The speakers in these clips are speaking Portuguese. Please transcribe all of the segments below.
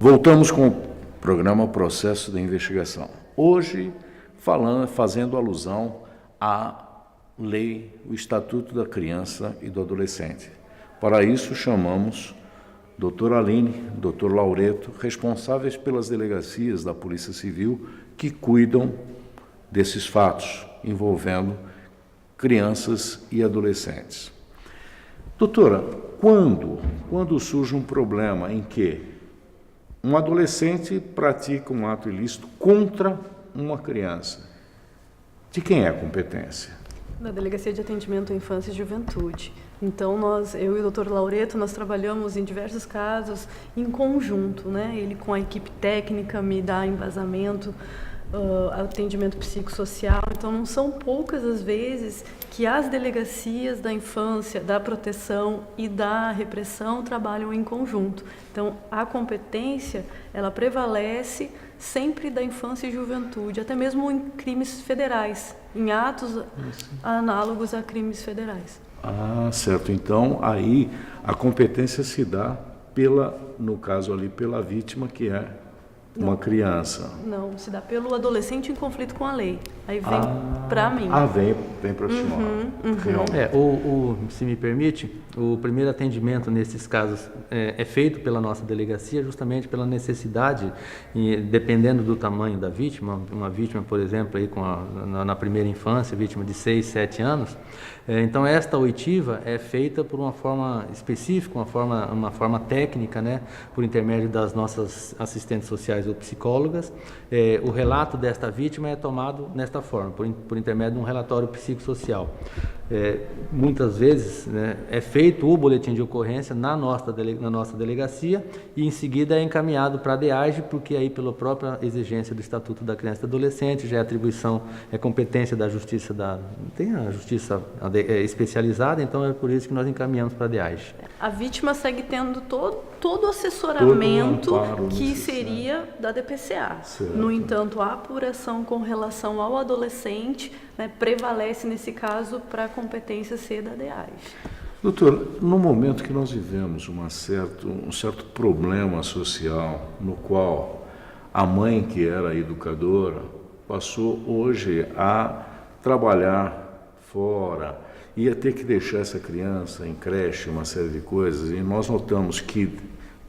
Voltamos com o programa Processo de Investigação. Hoje, fazendo alusão à lei, o Estatuto da Criança e do Adolescente. Para isso, chamamos doutora Aline, doutor Laureto, responsáveis pelas delegacias da Polícia Civil que cuidam desses fatos envolvendo crianças e adolescentes. Doutora, quando surge um problema em que um adolescente pratica um ato ilícito contra uma criança, de quem é a competência? Da Delegacia de Atendimento à Infância e Juventude. Então, eu e o Dr. Laureto, nós trabalhamos em diversos casos em conjunto, né? Ele com a equipe técnica me dá embasamento, atendimento psicossocial. Então, não são poucas as vezes que as delegacias da infância, da proteção e da repressão trabalham em conjunto. Então, a competência, ela prevalece sempre da infância e juventude, até mesmo em crimes federais, em atos análogos a crimes federais. Ah, certo. Então, aí a competência se dá no caso ali, pela vítima, que é uma criança. Não, se dá pelo adolescente em conflito com a lei. Aí vem para mim. Vem para o senhor. Se me permite, o primeiro atendimento nesses casos é feito pela nossa delegacia justamente pela necessidade, dependendo do tamanho da vítima, uma vítima, por exemplo, aí na primeira infância, vítima de 6, 7 anos, então esta oitiva é feita por uma forma específica, uma forma técnica, né, por intermédio das nossas assistentes sociais ou psicólogas. O relato desta vítima é tomado nesta forma, por intermédio de um relatório psicossocial. Muitas vezes, né, é feito o boletim de ocorrência na nossa delegacia e em seguida é encaminhado para a DEARJ, porque aí pela própria exigência do Estatuto da Criança e do Adolescente já é atribuição, é competência da Justiça, tem a Justiça especializada, então é por isso que nós encaminhamos para a DEARJ. A vítima segue tendo todo o assessoramento que seria da DPCA. Certo. No entanto, a apuração com relação ao adolescente, né, prevalece nesse caso para a competência ser da DEARJ. Doutor, no momento que nós vivemos um certo problema social, no qual a mãe, que era educadora, passou hoje a trabalhar fora, ia ter que deixar essa criança em creche, uma série de coisas, e nós notamos que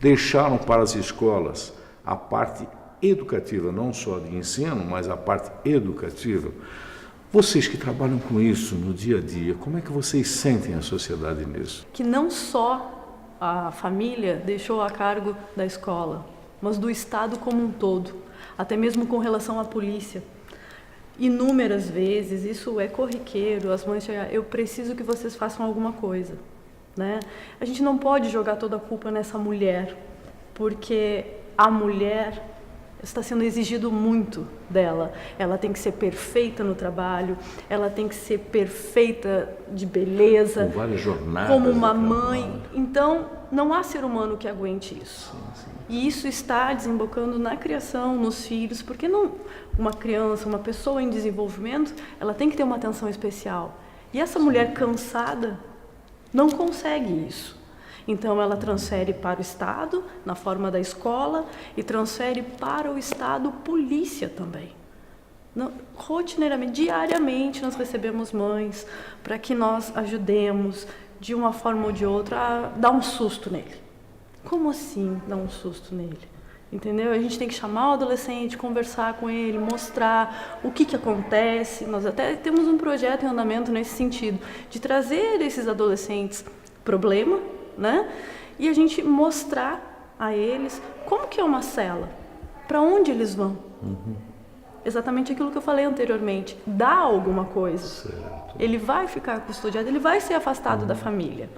deixaram para as escolas a parte educativa, não só de ensino, mas a parte educativa. Vocês que trabalham com isso no dia a dia, como é que vocês sentem a sociedade nisso? Que não só a família deixou a cargo da escola, mas do Estado como um todo, até mesmo com relação à polícia. Inúmeras vezes, isso é corriqueiro, as mães chegam, eu preciso que vocês façam alguma coisa, né? A gente não pode jogar toda a culpa nessa mulher, porque a mulher está sendo exigido muito dela. Ela tem que ser perfeita no trabalho, ela tem que ser perfeita de beleza, com várias jornadas, como uma mãe. Então, não há ser humano que aguente isso. Sim. E isso está desembocando na criação, nos filhos, porque não uma criança, uma pessoa em desenvolvimento, ela tem que ter uma atenção especial. E essa mulher cansada não consegue isso. Então, ela transfere para o Estado, na forma da escola, e transfere para o Estado polícia também. Rotineiramente, diariamente, nós recebemos mães para que nós ajudemos, de uma forma ou de outra, a dar um susto nele. Como assim dar um susto nele? Entendeu? A gente tem que chamar o adolescente, conversar com ele, mostrar o que acontece. Nós até temos um projeto em andamento nesse sentido, de trazer esses adolescentes problema, né? E a gente mostrar a eles como que é uma cela, para onde eles vão. Exatamente aquilo que eu falei anteriormente, dá alguma coisa. Certo. Ele vai ficar custodiado, ele vai ser afastado da família.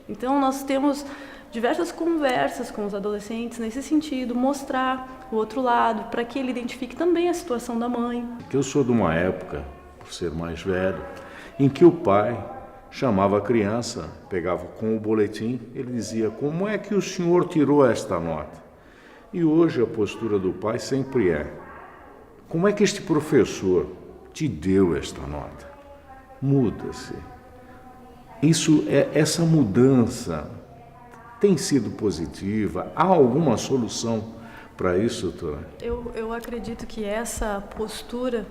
Então nós temos diversas conversas com os adolescentes nesse sentido, mostrar o outro lado, para que ele identifique também a situação da mãe. Eu sou de uma época, por ser mais velho, em que o pai chamava a criança, pegava com o boletim, ele dizia: como é que o senhor tirou esta nota? E hoje a postura do pai sempre é: como é que este professor te deu esta nota? Muda-se. Essa mudança tem sido positiva? Há alguma solução para isso, doutora? Eu acredito que essa postura,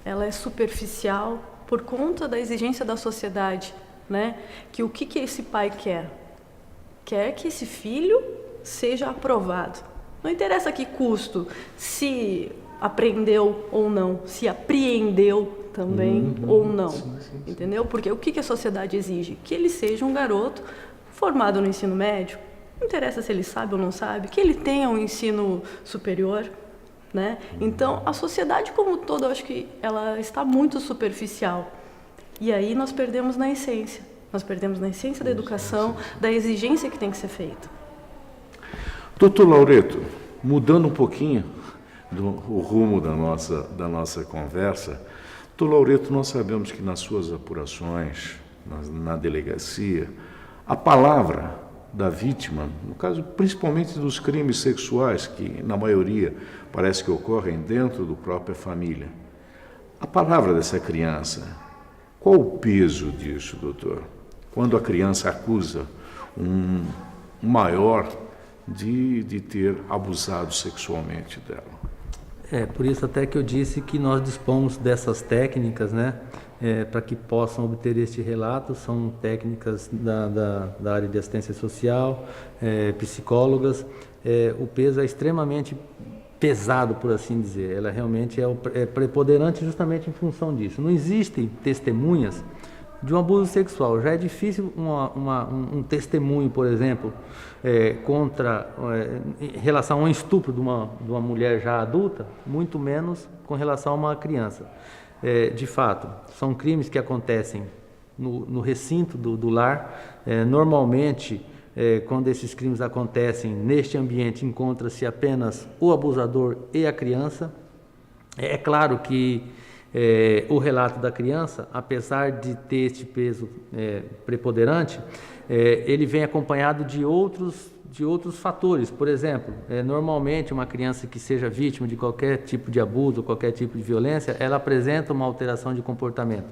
ela é superficial por conta da exigência da sociedade, né? Que o que esse pai quer? Quer que esse filho seja aprovado. Não interessa que custo, se aprendeu ou não, se apreendeu também ou não, entendeu? Porque o que a sociedade exige? Que ele seja um garoto formado no ensino médio, não interessa se ele sabe ou não sabe, que ele tenha um ensino superior, né? Então, a sociedade como um todo, eu acho que ela está muito superficial. E aí nós perdemos na essência. Nós perdemos na essência da educação, da exigência que tem que ser feita. Doutor Laureto, mudando um pouquinho o rumo da nossa conversa, doutor Laureto, nós sabemos que nas suas apurações, na delegacia, a palavra da vítima, no caso principalmente dos crimes sexuais, que na maioria parece que ocorrem dentro da própria família, a palavra dessa criança, qual o peso disso, doutor? Quando a criança acusa um maior de ter abusado sexualmente dela. Por isso até que eu disse que nós dispomos dessas técnicas, né, para que possam obter este relato. São técnicas da área de assistência social, psicólogas. O peso é extremamente pesado, por assim dizer. Ela realmente é preponderante justamente em função disso. Não existem testemunhas de um abuso sexual. Já é difícil um testemunho, por exemplo, em relação a um estupro de uma mulher já adulta, muito menos com relação a uma criança. De fato, são crimes que acontecem no recinto do lar. Normalmente, quando esses crimes acontecem neste ambiente, encontra-se apenas o abusador e a criança. É claro que o relato da criança, apesar de ter este peso preponderante, ele vem acompanhado de outros fatores. Por exemplo, normalmente uma criança que seja vítima de qualquer tipo de abuso, qualquer tipo de violência, ela apresenta uma alteração de comportamento.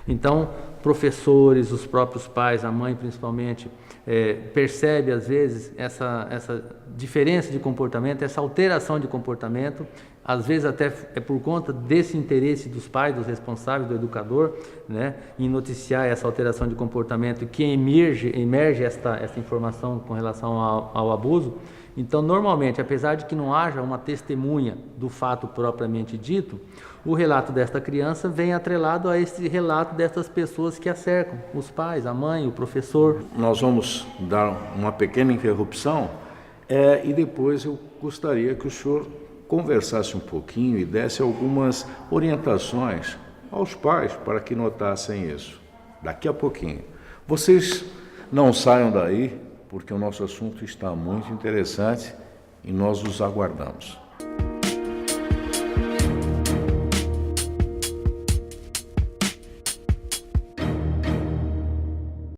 Então, professores, os próprios pais, a mãe principalmente, percebe às vezes essa diferença de comportamento, essa alteração de comportamento. Às vezes até é por conta desse interesse dos pais, dos responsáveis, do educador, né, em noticiar essa alteração de comportamento que emerge esta informação com relação ao abuso. Então, normalmente, apesar de que não haja uma testemunha do fato propriamente dito, o relato desta criança vem atrelado a esse relato dessas pessoas que a cercam, os pais, a mãe, o professor. Nós vamos dar uma pequena interrupção e depois eu gostaria que o senhor conversasse um pouquinho e desse algumas orientações aos pais para que notassem isso. Daqui a pouquinho. Vocês não saiam daí, porque o nosso assunto está muito interessante e nós os aguardamos.